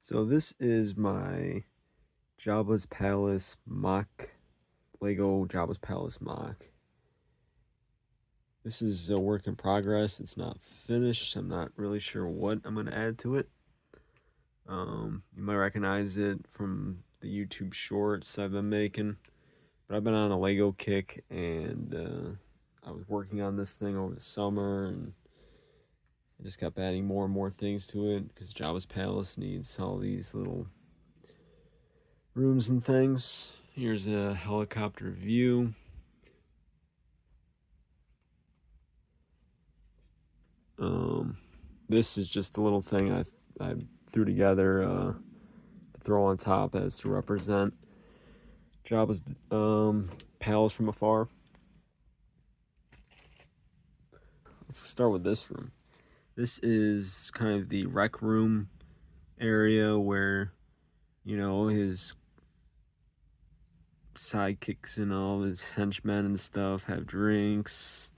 So this is my Jabba's Palace MOC, Lego Jabba's Palace MOC. This is a work in progress. It's not finished. I'm not really sure what I'm going to add to it. You might recognize it from the YouTube shorts I've been making. But I've been on a Lego kick, and I was working on this thing over the summer, and I just kept adding more and more things to it because Jabba's Palace needs all these little rooms and things. Here's a helicopter view. This is just a little thing I threw together to throw on top as to represent Jabba's palace from afar. Let's start with this room. This is kind of the rec room area where, you know, his sidekicks and all his henchmen and stuff have drinks.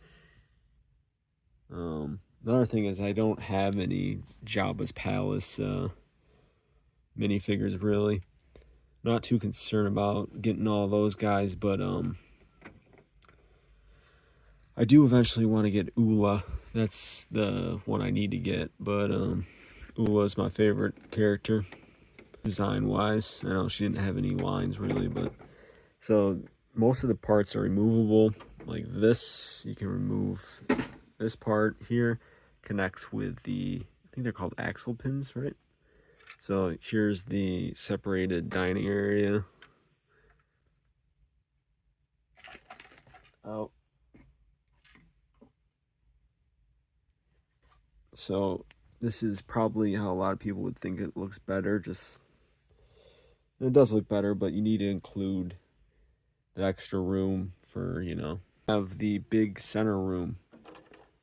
Another thing is I don't have any Jabba's Palace minifigures really. Not too concerned about getting all those guys, but I do eventually want to get Ula. That's the one I need to get, but Ula is my favorite character design-wise. I know she didn't have any lines really, but so most of the parts are removable. Like this, you can remove this part here. Connects with the, I think they're called axle pins, right? So here's the separated dining area. Oh. So this is probably how a lot of people would think it looks better. Just, it does look better, but you need to include the extra room for, you know, have the big center room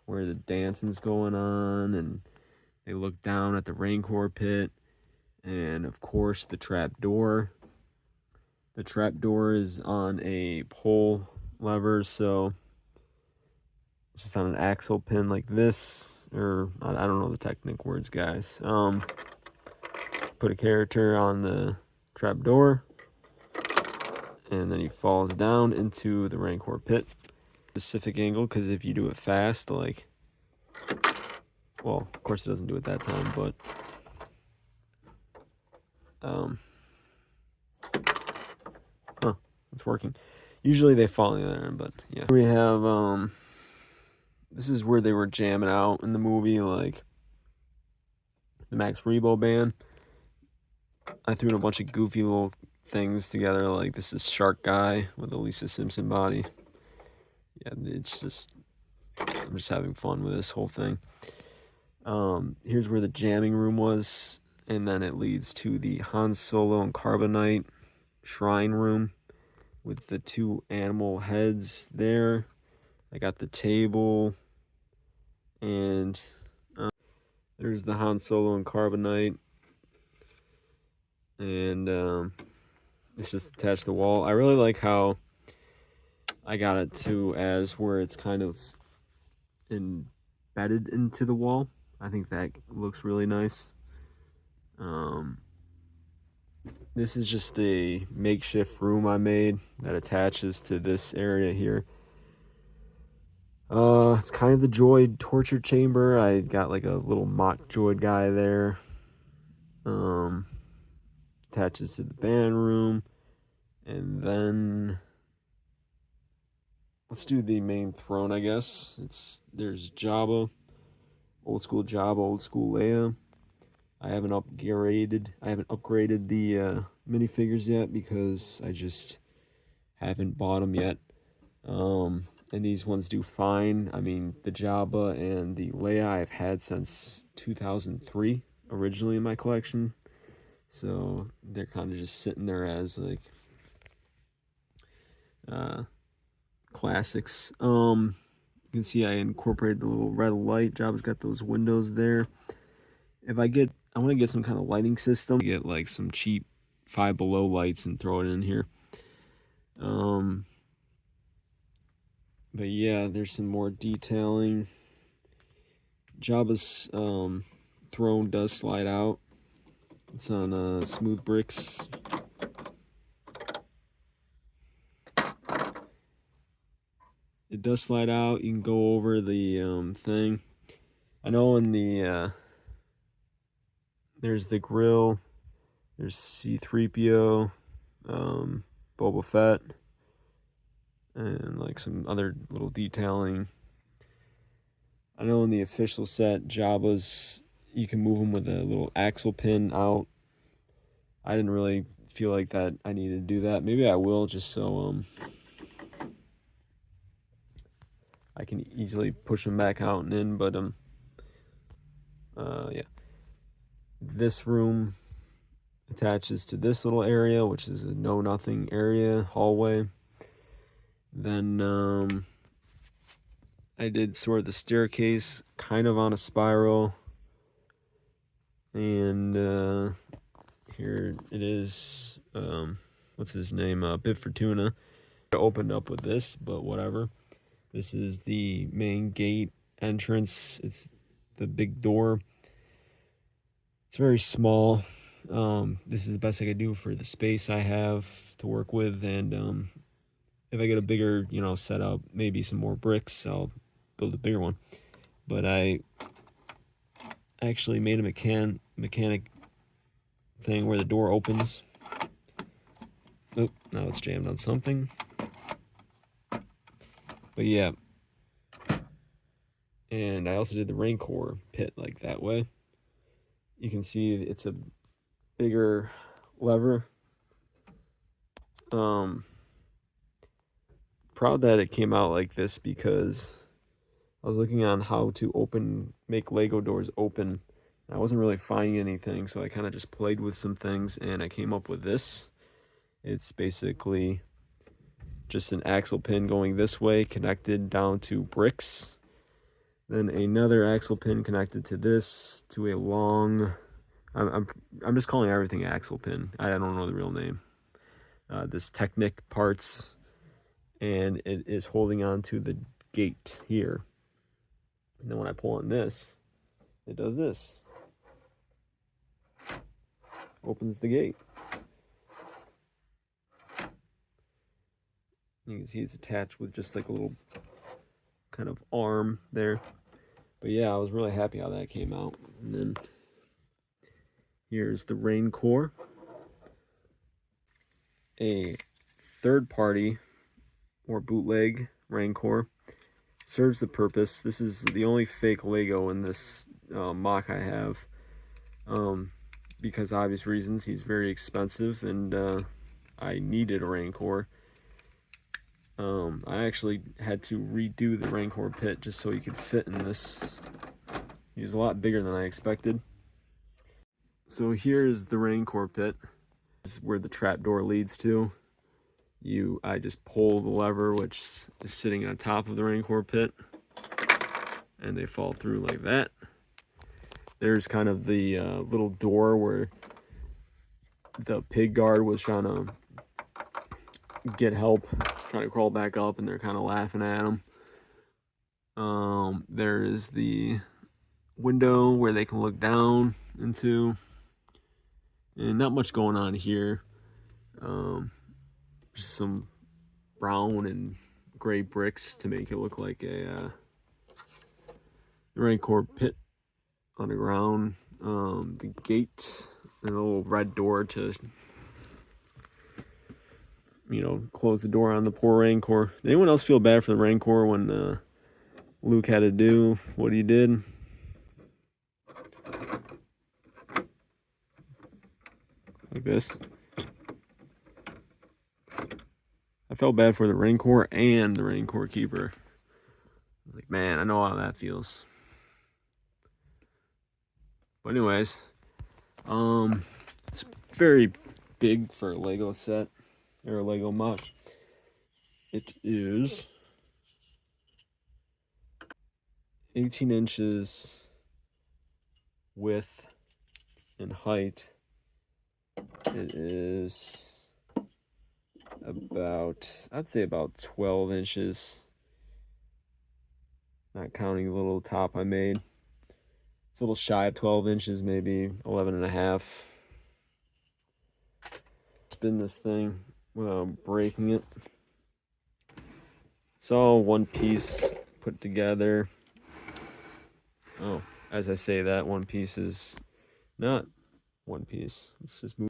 where the dancing's going on and they look down at the Rancor pit, and of course the trap door. The trap door is on a pole lever, so it's just on an axle pin like this, or I don't know the technical words, guys. Put a character on the trap door, and then he falls down into the Rancor pit. Specific angle, because if you do it fast, like, well, of course it doesn't do it that time, but it's working. Usually they fall in there, but yeah. We have this is where they were jamming out in the movie, like the Max Rebo band. I threw in a bunch of goofy little things together, like this is Shark Guy with a Lisa Simpson body. Yeah, it's just, I'm just having fun with this whole thing. Here's where the jamming room was, and then it leads to the Han Solo and Carbonite shrine room with the two animal heads there. I got the table, and there's the Han Solo and Carbonite, and it's just attached to the wall. I really like how I got it to as where it's kind of embedded into the wall. I think that looks really nice. This is just a makeshift room I made that attaches to this area here. It's kind of the droid torture chamber. I got like a little mock droid guy there. Attaches to the band room. And then let's do the main throne, I guess. There's Jabba, old school Leia. I haven't upgraded the minifigures yet because I just haven't bought them yet. And these ones do fine. I mean, the Jabba and the Leia I've had since 2003 originally in my collection. So they're kind of just sitting there as like classics. You can see I incorporated the little red light. Jabba's got those windows there. I want to get some kind of lighting system. Get like some cheap Five Below lights and throw it in here. But yeah, there's some more detailing. Jabba's throne does slide out. It's on smooth bricks. It does slide out. You can go over the thing. I know in the there's the grill. There's C-3PO, Boba Fett, and like some other little detailing. I know in the official set, Jabba's, you can move them with a little axle pin out. I didn't really feel like that I needed to do that. Maybe I will, just so I can easily push them back out and in. But yeah, this room attaches to this little area, which is a know-nothing area, hallway. Then I did sort of the staircase kind of on a spiral. And here it is. What's his name? Bib Fortuna. I opened up with this, but whatever. This is the main gate entrance. It's the big door. It's very small. This is the best I could do for the space I have to work with, and if I get a bigger, setup, maybe some more bricks, I'll build a bigger one. But I actually made a mechanic thing where the door opens. Oh, now it's jammed on something. But yeah. And I also did the Rancor pit like that way. You can see it's a bigger lever. Proud that it came out like this, because I was looking on how to make Lego doors open. I wasn't really finding anything, so I kind of just played with some things, and I came up with this. It's basically just an axle pin going this way, connected down to bricks. Then another axle pin connected to this, to a long... I'm just calling everything axle pin. I don't know the real name. This Technic parts, and it is holding on to the gate here. And then when I pull on this, it does this. Opens the gate. You can see it's attached with just like a little kind of arm there. But yeah, I was really happy how that came out. And then here's the Rancor. A third party or bootleg Rancor. Serves the purpose. This is the only fake Lego in this MOC I have. Because obvious reasons, he's very expensive, and I needed a Rancor. I actually had to redo the Rancor pit just so he could fit in this. He was a lot bigger than I expected. So here's the Rancor pit. This is where the trapdoor leads to. I just pull the lever, which is sitting on top of the Rancor pit, and they fall through like that. There's kind of the little door where the pig guard was trying to get help, trying to crawl back up, and they're kind of laughing at him. There is the window where they can look down into, and not much going on here. Just some brown and gray bricks to make it look like a Rancor pit underground. The gate and a little red door to, close the door on the poor Rancor. Did anyone else feel bad for the Rancor when Luke had to do what he did? Like this. I felt bad for the Rancor and the Rancor Keeper. I was like, man, I know how that feels. But anyways, it's very big for a Lego set, or a Lego MOC. It is 18 inches width and height. It is I'd say about 12 inches, not counting the little top I made. It's a little shy of 12 inches, maybe 11 and a half. spin this thing without breaking it. It's all one piece put together. Oh, as I say that, one piece is not one piece. Let's just move.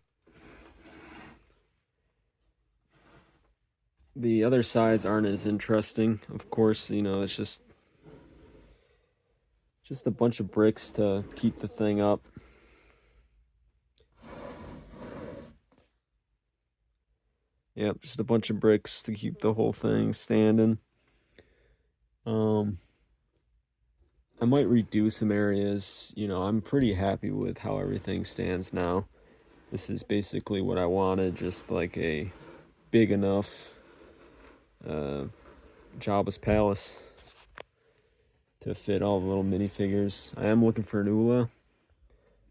The other sides aren't as interesting, of course. You know, it's just a bunch of bricks to keep the thing up. Yep, just a bunch of bricks to keep the whole thing standing. I might redo some areas. You know, I'm pretty happy with how everything stands now. This is basically what I wanted, just like a big enough Jabba's Palace to fit all the little minifigures. I am looking for an Ula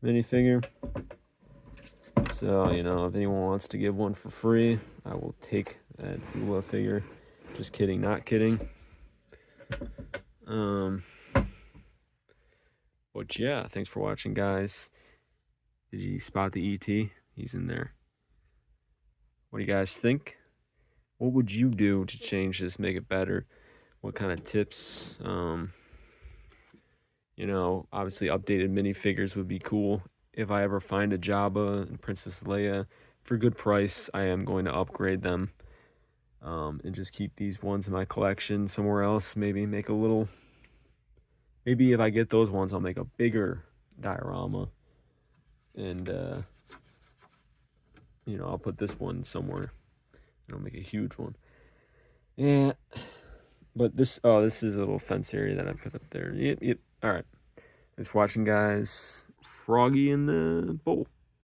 minifigure. So, you know, if anyone wants to give one for free, I will take that Ula figure. Just kidding, not kidding. But yeah, thanks for watching, guys. Did you spot the ET? He's in there. What do you guys think? What would you do to change this, make it better? What kind of tips? You know, obviously updated minifigures would be cool. If I ever find a Jabba and Princess Leia for good price, I am going to upgrade them. And just keep these ones in my collection somewhere else. Maybe make a little... Maybe if I get those ones, I'll make a bigger diorama. And, you know, I'll put this one somewhere. And I'll make a huge one. Yeah. But this... Oh, this is a little fence area that I put up there. Yep. All right. Thanks for watching, guys. Froggy in the bowl.